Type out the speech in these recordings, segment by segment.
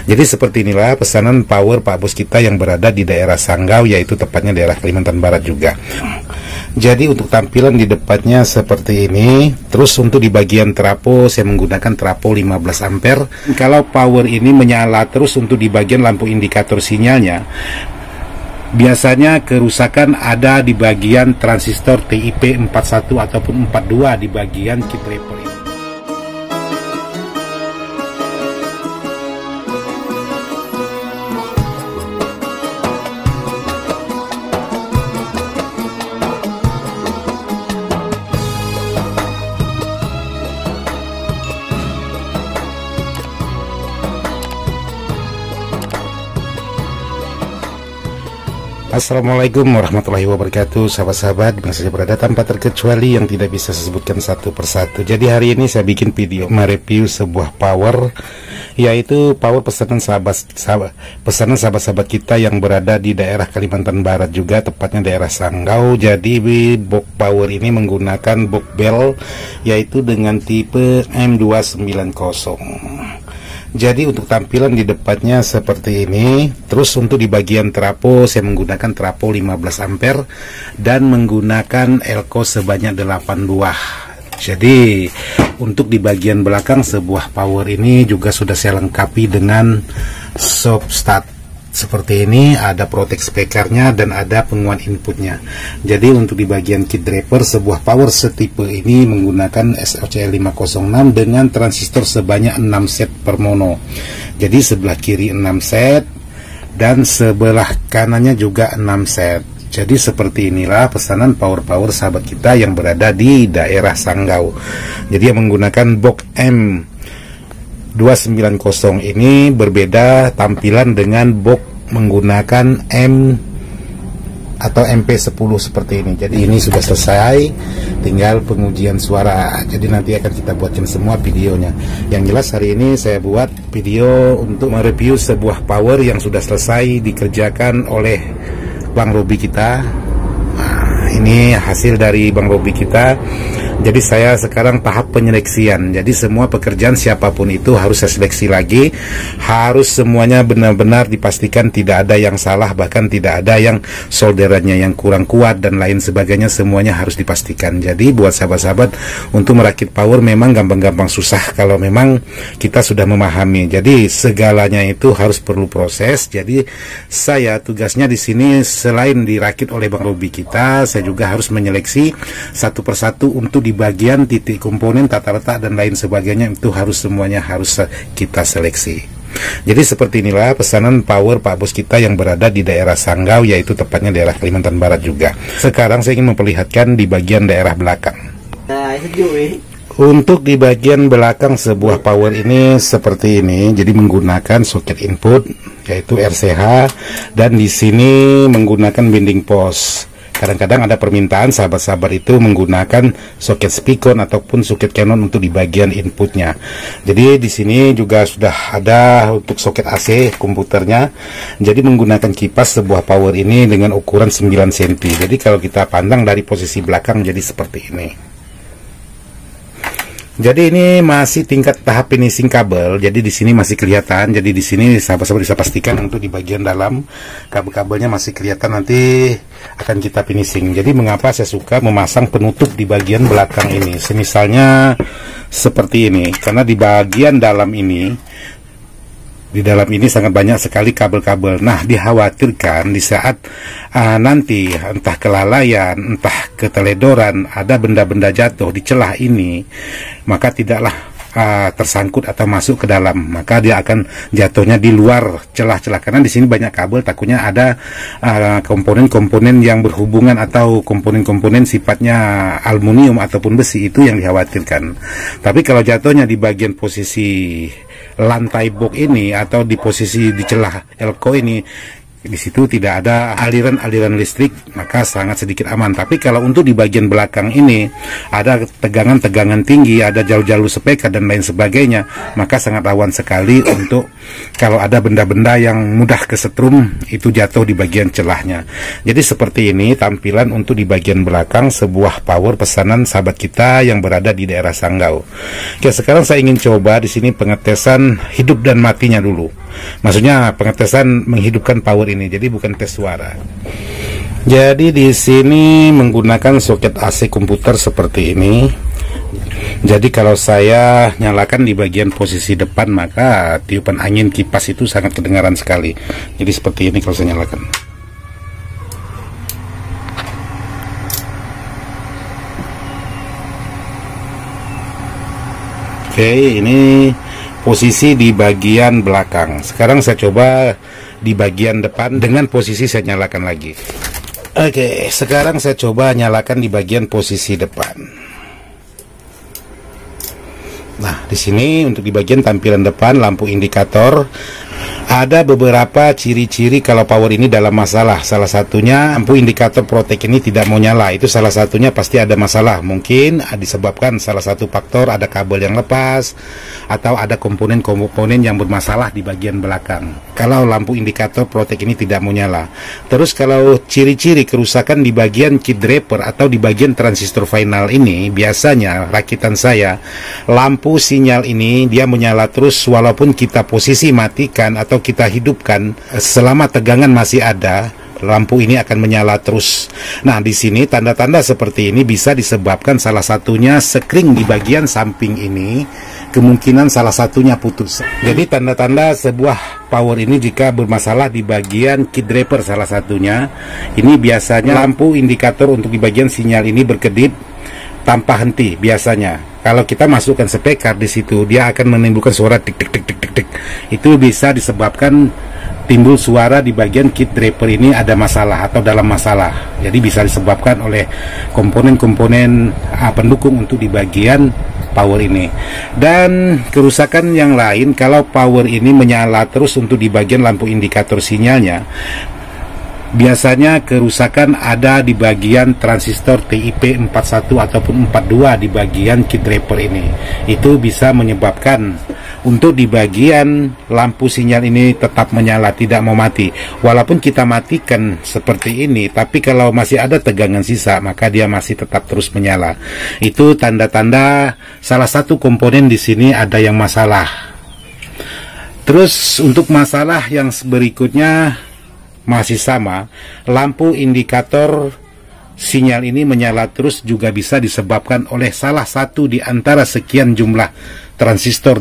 Jadi seperti inilah pesanan power Pak Bos kita yang berada di daerah Sanggau, yaitu tepatnya daerah Kalimantan Barat juga. Jadi untuk tampilan di depannya seperti ini. Terus untuk di bagian trapo saya menggunakan trapo 15 ampere. Kalau power ini menyala terus untuk di bagian lampu indikator sinyalnya, biasanya kerusakan ada di bagian transistor TIP 41 ataupun 42 di bagian key draper ini. Assalamualaikum warahmatullahi wabarakatuh, sahabat-sahabat yang saja berada tanpa terkecuali yang tidak bisa saya sebutkan satu persatu. Jadi hari ini saya bikin video mereview sebuah power, yaitu power pesanan sahabat-sahabat kita yang berada di daerah Kalimantan Barat juga, tepatnya daerah Sanggau. Jadi box power ini menggunakan box bell, yaitu dengan tipe M290. Jadi untuk tampilan di depannya seperti ini. Terus untuk di bagian trapo saya menggunakan trapo 15 ampere dan menggunakan elko sebanyak 8 buah. Jadi untuk di bagian belakang sebuah power ini juga sudah saya lengkapi dengan soft start seperti ini. Ada protect speakernya dan ada penguat inputnya. Jadi untuk di bagian key draper sebuah power setipe ini menggunakan SOCL 506 dengan transistor sebanyak 6 set per mono. Jadi sebelah kiri 6 set dan sebelah kanannya juga 6 set. Jadi seperti inilah pesanan power sahabat kita yang berada di daerah Sanggau. Jadi yang menggunakan box M290 ini berbeda tampilan dengan box menggunakan M atau MP10 seperti ini. Jadi ini sudah selesai, tinggal pengujian suara. Jadi nanti akan kita buatkan semua videonya. Yang jelas hari ini saya buat video untuk mereview sebuah power yang sudah selesai dikerjakan oleh Bang Robi kita. Nah, ini hasil dari Bang Robi kita. Jadi saya sekarang tahap penyeleksian. Jadi semua pekerjaan siapapun itu harus saya seleksi lagi. Harus semuanya benar-benar dipastikan tidak ada yang salah, bahkan tidak ada yang solderannya yang kurang kuat dan lain sebagainya. Semuanya harus dipastikan. Jadi buat sahabat-sahabat, untuk merakit power memang gampang-gampang susah kalau memang kita sudah memahami. Jadi segalanya itu harus perlu proses. Jadi saya tugasnya di sini selain dirakit oleh Bang Robi kita, saya juga harus menyeleksi satu persatu untuk di bagian titik komponen, tata letak dan lain sebagainya. Itu harus semuanya harus kita seleksi. Jadi seperti inilah pesanan power Pak Bos kita yang berada di daerah Sanggau, yaitu tepatnya daerah Kalimantan Barat juga. Sekarang saya ingin memperlihatkan di bagian daerah belakang. Untuk di bagian belakang sebuah power ini seperti ini. Jadi menggunakan soket input yaitu RCH dan di sini menggunakan binding post. Kadang-kadang ada permintaan sahabat-sahabat itu menggunakan soket Spicon ataupun soket Canon untuk di bagian inputnya. Jadi di sini juga sudah ada untuk soket AC komputernya. Jadi menggunakan kipas sebuah power ini dengan ukuran 9 cm. Jadi kalau kita pandang dari posisi belakang jadi seperti ini. Jadi ini masih tingkat tahap finishing kabel. Jadi di sini masih kelihatan. Jadi di sini sahabat-sahabat bisa pastikan untuk di bagian dalam kabel-kabelnya masih kelihatan, nanti akan kita finishing. Jadi mengapa saya suka memasang penutup di bagian belakang ini? Semisalnya seperti ini. Karena di bagian dalam ini, di dalam ini sangat banyak sekali kabel-kabel. Nah, dikhawatirkan di saat nanti entah kelalaian, entah keteledoran, ada benda-benda jatuh di celah ini, maka tidaklah tersangkut atau masuk ke dalam, maka dia akan jatuhnya di luar celah-celah. Karena di sini banyak kabel, takutnya ada komponen-komponen yang berhubungan atau komponen-komponen sifatnya aluminium ataupun besi, itu yang dikhawatirkan. Tapi kalau jatuhnya di bagian posisi lantai box ini atau di posisi di celah elko ini, di situ tidak ada aliran listrik, maka sangat sedikit aman. Tapi kalau untuk di bagian belakang ini ada tegangan tinggi, ada jalur-jalur sepeka dan lain sebagainya, maka sangat rawan sekali untuk kalau ada benda-benda yang mudah kesetrum itu jatuh di bagian celahnya. Jadi seperti ini tampilan untuk di bagian belakang sebuah power pesanan sahabat kita yang berada di daerah Sanggau. Oke, sekarang saya ingin coba di sini pengetesan hidup dan matinya dulu. Maksudnya pengetesan menghidupkan power ini. Jadi bukan tes suara. Jadi di sini menggunakan soket AC komputer seperti ini. Jadi kalau saya nyalakan di bagian posisi depan, maka tiupan angin kipas itu sangat kedengaran sekali. Jadi seperti ini kalau saya nyalakan. Oke, ini posisi di bagian belakang. Sekarang saya coba di bagian depan dengan posisi saya nyalakan lagi. Oke, sekarang saya coba nyalakan di bagian posisi depan. Nah, di sini untuk di bagian tampilan depan lampu indikator ada beberapa ciri-ciri kalau power ini dalam masalah. Salah satunya lampu indikator protek ini tidak mau nyala. Itu salah satunya pasti ada masalah. Mungkin disebabkan salah satu faktor ada kabel yang lepas atau ada komponen-komponen yang bermasalah di bagian belakang. Kalau lampu indikator protek ini tidak mau nyala. Terus kalau ciri-ciri kerusakan di bagian kit draper atau di bagian transistor final ini, biasanya rakitan saya lampu sinyal ini dia menyala terus walaupun kita posisi matikan atau kita hidupkan, selama tegangan masih ada, lampu ini akan menyala terus. Nah, di sini tanda-tanda seperti ini bisa disebabkan salah satunya sekring di bagian samping ini, kemungkinan salah satunya putus. Jadi tanda-tanda sebuah power ini jika bermasalah di bagian kit draper salah satunya, ini biasanya lampu indikator untuk di bagian sinyal ini berkedip tanpa henti biasanya. Kalau kita masukkan spekar di situ, dia akan menimbulkan suara tik tik tik tik tik tik. Itu bisa disebabkan timbul suara di bagian kit draper ini ada masalah atau dalam masalah. Jadi bisa disebabkan oleh komponen-komponen pendukung untuk di bagian power ini. Dan kerusakan yang lain kalau power ini menyala terus untuk di bagian lampu indikator sinyalnya, biasanya kerusakan ada di bagian transistor TIP 41 ataupun 42 di bagian kit draper ini. Itu bisa menyebabkan untuk di bagian lampu sinyal ini tetap menyala, tidak mau mati. Walaupun kita matikan seperti ini, tapi kalau masih ada tegangan sisa, maka dia masih tetap terus menyala. Itu tanda-tanda salah satu komponen di sini ada yang masalah. Terus untuk masalah yang berikutnya masih sama, lampu indikator sinyal ini menyala terus juga bisa disebabkan oleh salah satu di antara sekian jumlah transistor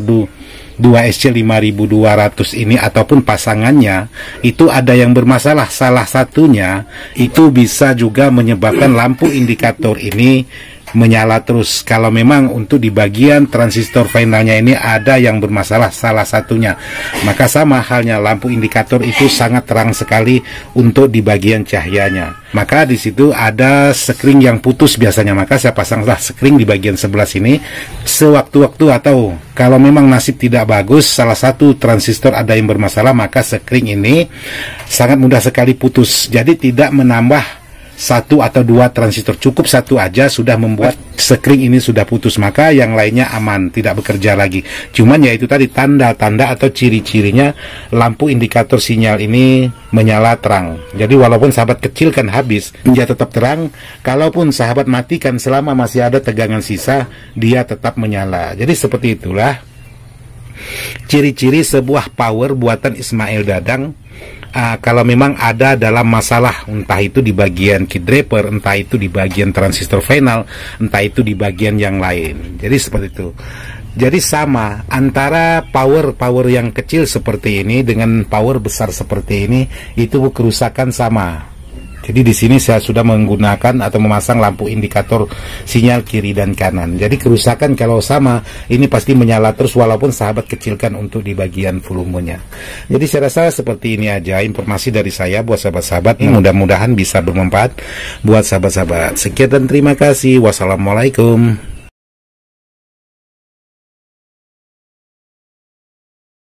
2SC5200 ini ataupun pasangannya itu ada yang bermasalah. Salah satunya itu bisa juga menyebabkan lampu indikator ini menyala terus. Kalau memang untuk di bagian transistor finalnya ini ada yang bermasalah salah satunya, maka sama halnya lampu indikator itu sangat terang sekali untuk di bagian cahayanya. Maka di situ ada sekring yang putus biasanya, maka saya pasanglah sekring di bagian sebelah sini sewaktu-waktu, atau kalau memang nasib tidak bagus salah satu transistor ada yang bermasalah, maka sekring ini sangat mudah sekali putus. Jadi tidak menambah satu atau dua transistor, cukup satu aja sudah membuat sekring ini sudah putus, maka yang lainnya aman, tidak bekerja lagi. Cuman ya itu tadi tanda-tanda atau ciri-cirinya lampu indikator sinyal ini menyala terang. Jadi walaupun sahabat kecilkan habis, dia tetap terang. Kalaupun sahabat matikan selama masih ada tegangan sisa, dia tetap menyala. Jadi seperti itulah ciri-ciri sebuah power buatan Ismail Dadang. Kalau memang ada dalam masalah, entah itu di bagian kit draper, entah itu di bagian transistor final, entah itu di bagian yang lain. Jadi seperti itu. Jadi sama antara power yang kecil seperti ini dengan power besar seperti ini, itu kerusakan sama. Jadi di sini saya sudah menggunakan atau memasang lampu indikator sinyal kiri dan kanan. Jadi kerusakan kalau sama, ini pasti menyala terus walaupun sahabat kecilkan untuk di bagian volumenya. Jadi saya rasa seperti ini aja informasi dari saya buat sahabat-sahabat. Mudah-mudahan bisa bermanfaat buat sahabat-sahabat. Sekian dan terima kasih. Wassalamualaikum.